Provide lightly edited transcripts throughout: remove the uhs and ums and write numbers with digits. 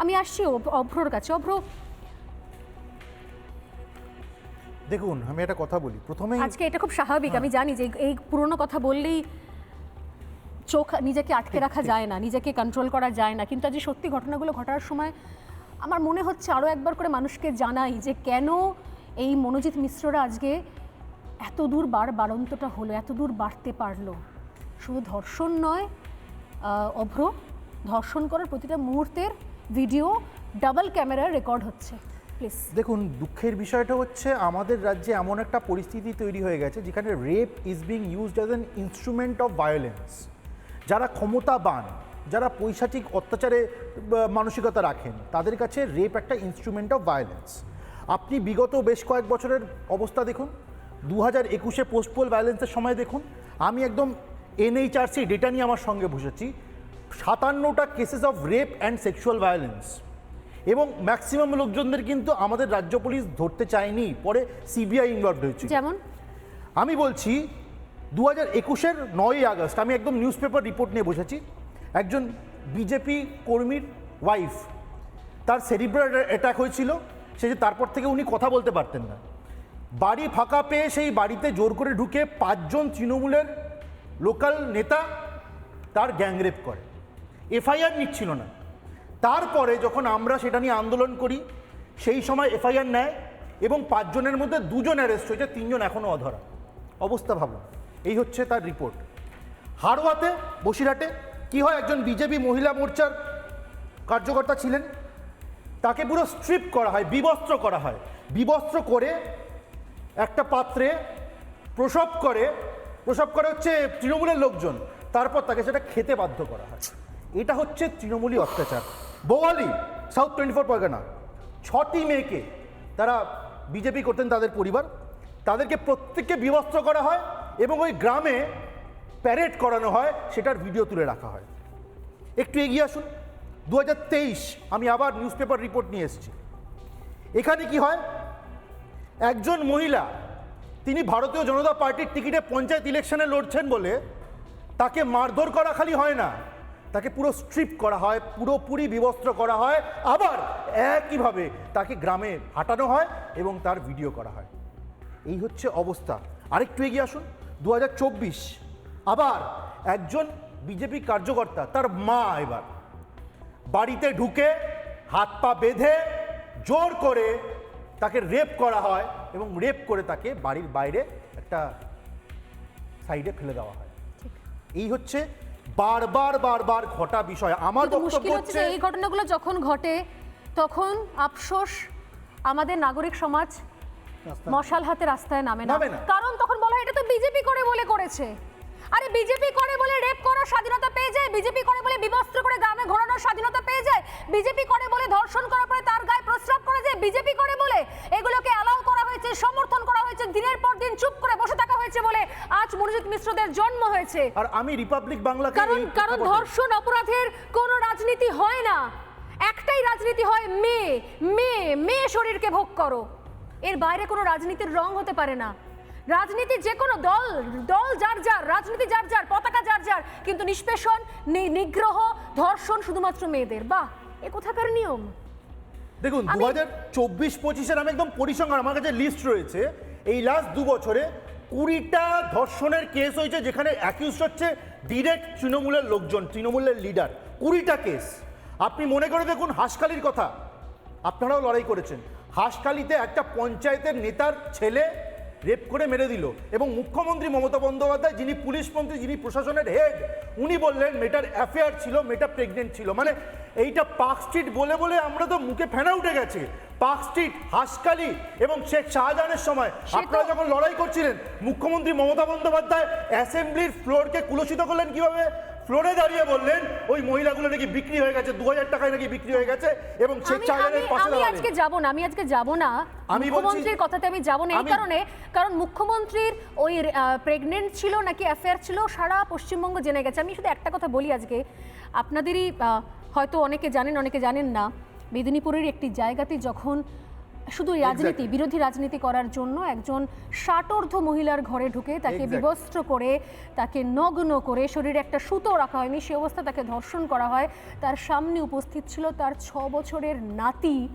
আমি আসছি অভ্রর কাছে। অভ্র, দেখুন আমি একটা কথা বলি প্রথমেই, আজকে এটা খুব স্বাভাবিক, আমি জানি যে এই পুরনো কথা বললেই চোখ নিজেকে আটকে রাখা যায় না, নিজেকে কন্ট্রোল করা যায় না, কিন্তু আজ সত্যি ঘটনাগুলো ঘটার সময় আমার মনে হচ্ছে আরও একবার করে মানুষকে জানাই যে কেন এই মনোজিৎ মিশ্ররা আজকে এত দূর বাড়ন্তটা হলো, এত দূর বাড়তে পারলো। শুধু ধর্ষণ নয় অভ্র, ধর্ষণ করার প্রতিটা মুহূর্তের ভিডিও ডাবল ক্যামেরার রেকর্ড হচ্ছে। প্লিজ দেখুন দুঃখের বিষয়টা হচ্ছে আমাদের রাজ্যে এমন একটা পরিস্থিতি তৈরি হয়ে গেছে যেখানে rape is being used as an instrument of violence. যারা ক্ষমতাবান, যারা পৈশাচিক অত্যাচারে মানসিকতা রাখেন, তাদের কাছে রেপ একটা ইনস্ট্রুমেন্ট অফ ভায়োলেন্স। আপনি বিগত বেশ কয়েক বছরের অবস্থা দেখুন, 2021-এ পোস্টপোল ভায়োলেন্সের সময় দেখুন, আমি একদম NHRC ডেটা নিয়ে আমার সঙ্গে বসেছি, 57টা cases of rape and sexual violence, এবং ম্যাক্সিমাম লোকজনদের কিন্তু আমাদের রাজ্য পুলিশ ধরতে চায়নি, পরে CBI ইনভলভড হয়েছে। যেমন আমি বলছি 2021-এর 9ই আগস্ট আমি একদম নিউজ পেপার রিপোর্ট নিয়ে বসেছি, একজন বিজেপি কর্মীর ওয়াইফ, তার সেরিব্রাল অ্যাটাক হয়েছিল, সে যে তারপর থেকে উনি কথা বলতে পারতেন না, বাড়ি ফাঁকা পেয়ে সেই বাড়িতে জোর করে ঢুকে 5 জন তৃণমূলের লোকাল নেতা তার গ্যাংরেপ করে, FIR নিচ্ছিল না। তারপরে যখন আমরা সেটা নিয়ে আন্দোলন করি সেই সময় FIR নেয় এবং 5 জনের মধ্যে 2 জন অ্যারেস্ট হয়েছে, 3 জন এখনও অধরা। অবস্থা ভাবুন, এই হচ্ছে তার রিপোর্ট। হাড়োয়াতে, বসিরহাটে কি হয়, একজন বিজেপি মহিলা মোর্চার কার্যকর্তা ছিলেন, তাকে পুরো স্ট্রিপ করা হয়, বিবস্ত্র করা হয়, বিবস্ত্র করে একটা পাত্রে প্রসব করে হচ্ছে তৃণমূলের লোকজন, তারপর তাকে সেটা খেতে বাধ্য করা হয়। এটা হচ্ছে তৃণমূলী অত্যাচার। বোয়ালি, সাউথ 24 পরগনা, 6টি মেয়েকে, তারা বিজেপি করতেন, তাদের পরিবার, তাদেরকে প্রত্যেককে বিবস্ত্র করা হয় এবং ওই গ্রামে প্যারেড করানো হয়, সেটার ভিডিও তুলে রাখা হয়। একটু এগিয়ে আসুন, 2023 আমি আবার নিউজ পেপার রিপোর্ট নিয়ে এসেছি। এখানে কি হয়, একজন মহিলা, তিনি ভারতীয় জনতা পার্টির টিকিটে পঞ্চায়েত ইলেকশনে লড়ছেন বলে তাকে মারধর করা খালি হয় না, তাকে পুরো স্ট্রিপ করা হয়, পুরোপুরি বিবস্ত্র করা হয়, আবার একইভাবে তাকে গ্রামে হাঁটানো হয় এবং তার ভিডিও করা হয়। এই হচ্ছে অবস্থা। আরেকটু এগিয়ে আসুন, 2024 আবার একজন বিজেপি কার্যকর্তা, তার মা এবার বাড়িতে ঢুকে হাত পা বেঁধে জোর করে তাকে রেপ করা হয় এবং রেপ করে তাকে বাড়ির বাইরে একটা সাইডে ফেলে দেওয়া হয়। এই হচ্ছে বারবার ঘটা বিষয়। আমার বক্তব্য হচ্ছে এই ঘটনাগুলো যখন ঘটে তখন আফসোস আমাদের নাগরিক সমাজ মশাল হাতে রাস্তায় নামে না, কারণ তখন বলা হয় এটা তো বিজেপি করে বলে করেছে। আরে বিজেপি করে বলে রেপ করার স্বাধীনতা পেয়ে যায়, বিজেপি করে বলে বিবস্ত্র করে গ্রামে ঘোরানোর স্বাধীনতা পেয়ে যায়, বিজেপি করে বলে ধর্ষণ করার পরে তার গায়ে প্রস্রাব করা যায়, বিজেপি করে বলে এগুলোকে অ্যালাউ করা হয়েছে, সমর্থন করা হয়েছে, দিনের পর দিন চুপ করে বসে থাকা হয়েছে বলে আজ মনোজিৎ মিশ্রদের জন্ম হয়েছে। আর আমি রিপাবলিক বাংলাকে, কারণ ধর্ষণ অপরাধের কোনো রাজনীতি হয় না, একটাই রাজনীতি হয়, মেয়ে শরীরকে ভোগ করো, এর বাইরে কোনো রাজনীতির রং হতে পারে না। রাজনীতি যে কোনো দল যার যার, রাজনীতি যার যার, পতাকা যার যার, কিন্তু নিষ্পেষণ, নিগ্রহ, ধর্ষণ শুধুমাত্র মেয়েদের। বাহ, এ কোথাকার নিয়ম? দেখুন 2024-25-এর আমি একদম পরিসংখ্যান, আমার কাছে লিস্ট রয়েছে, এই লাস্ট 2 বছরে 20টা ধর্ষণের কেস হয়েছে যেখানে অ্যাকিউজ হচ্ছে ডিরেক্ট তৃণমূলের লোকজন, তৃণমূলের লিডার। 20টা কেস। আপনি মনে করে দেখুন হাঁসখালির কথা, আপনারাও লড়াই করেছেন, হাঁসখালিতে একটা পঞ্চায়েতের নেতার ছেলে রেপ করে মেরে দিল এবং মুখ্যমন্ত্রী মমতা বন্দ্যোপাধ্যায়, যিনি পুলিশ মন্ত্রী, যিনি প্রশাসনের হেড, উনি বললেন মেয়েটার অ্যাফেয়ার ছিল, মেয়েটা প্রেগনেন্ট ছিল। মানে এইটা পার্ক স্ট্রিট বলে বলে আমরা তো মুখে ফেনা উঠে গেছে। পার্ক স্ট্রিট, হাঁসখালি এবং শেখ শাহজাহানের সময় আপনারা যখন লড়াই করছিলেন, মুখ্যমন্ত্রী মমতা বন্দ্যোপাধ্যায় অ্যাসেম্বলির ফ্লোরকে কুলসিত করলেন কিভাবে? ফ্লোরে দাঁড়িয়ে বললেন ওই মহিলাগুলো নাকি বিক্রি হয়ে গেছে, 2000 টাকায় নাকি বিক্রি হয়ে গেছে, এবং শেখ শাহজাহানের পাশে দাঁড়ালেন। আমি আজকে যাব না মুখ্যমন্ত্রীর কথাতে, আমি যাব না এই কারণে, কারণ মুখ্যমন্ত্রীর ওই প্রেগনেন্ট ছিল নাকি অ্যাফেয়ার ছিল সারা পশ্চিমবঙ্গ জেনে গেছে। আমি শুধু একটা কথা বলি, আজকে আপনাদেরই হয়তো অনেকে জানেন, অনেকে জানেন না, মেদিনীপুরের একটি জায়গাতে যখন শুধু রাজনীতি, বিরোধী রাজনীতি করার জন্য একজন ষাটোর্ধ্ব মহিলার ঘরে ঢুকে তাকে Exactly. বিবস্ত্র করে, তাকে নগ্ন করে, শরীরে একটা সুতো রাখা হয়নি, সে অবস্থা তাকে ধর্ষণ করা হয়। তার সামনে উপস্থিত ছিল তার 6 বছরের নাতি।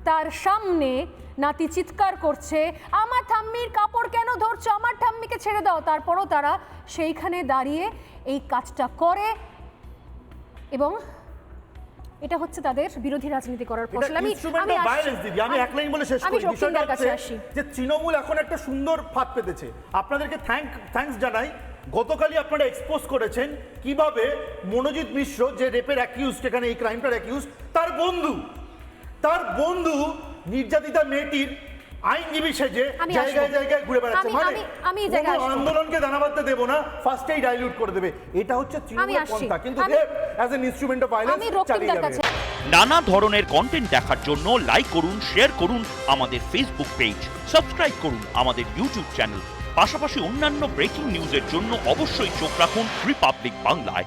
তার সামনে নাতি চিৎকার করছে, আমার ঠাম্মির কাপড় কেন ধরছো, আমার ঠাম্মিকে ছেড়ে দাও। তারপরও তারা সেইখানে দাঁড়িয়ে এই কাজটা করে এবং এটা হচ্ছে তাদের বিরোধী রাজনীতি করার ফসল। আমি এক লাইন বলে শেষ আমি করি। শক্তির বিষয়টা কাছে হচ্ছে আসি। যে তৃণমূল এখন একটা সুন্দর ফাঁদ পেতেছে। আপনাদেরকে থ্যাঙ্কস জানাই। গতকালই আপনারা এক্সপোজ করেছেন কিভাবে মনোজিৎ মিশ্র, যে রেপের অ্যাকিউজড, এখানে এই ক্রাইমটার অ্যাকিউজড, তার বন্ধু নির্যাতিতা মেয়েটির আইনজীবী সেজে আমি জায়গায় আসবো। জায়গায় ঘুরে বেড়াচ্ছে। আমি- মানে আমি- আমি এই জায়গায় কোনো আসবো। আন্দোলনকে দানা বাঁধতে দেবো না, ফার্স্টেই ডাইলিউট করে দেবে। এটা হচ্ছে তৃণমূলের আসছি। পন্থা। কিন্তু আমি- as an instrument of violence আমি চালিয়ে রক্তিমদার যাবে। কাছে নানা ধরনের কন্টেন্ট দেখার জন্য লাইক করুন, শেয়ার করুন আমাদের ফেসবুক পেজ, সাবস্ক্রাইব করুন আমাদের ইউটিউব চ্যানেল। পাশাপাশি অন্যান্য ব্রেকিং নিউজের জন্য অবশ্যই চোখ রাখুন রিপাবলিক বাংলায়।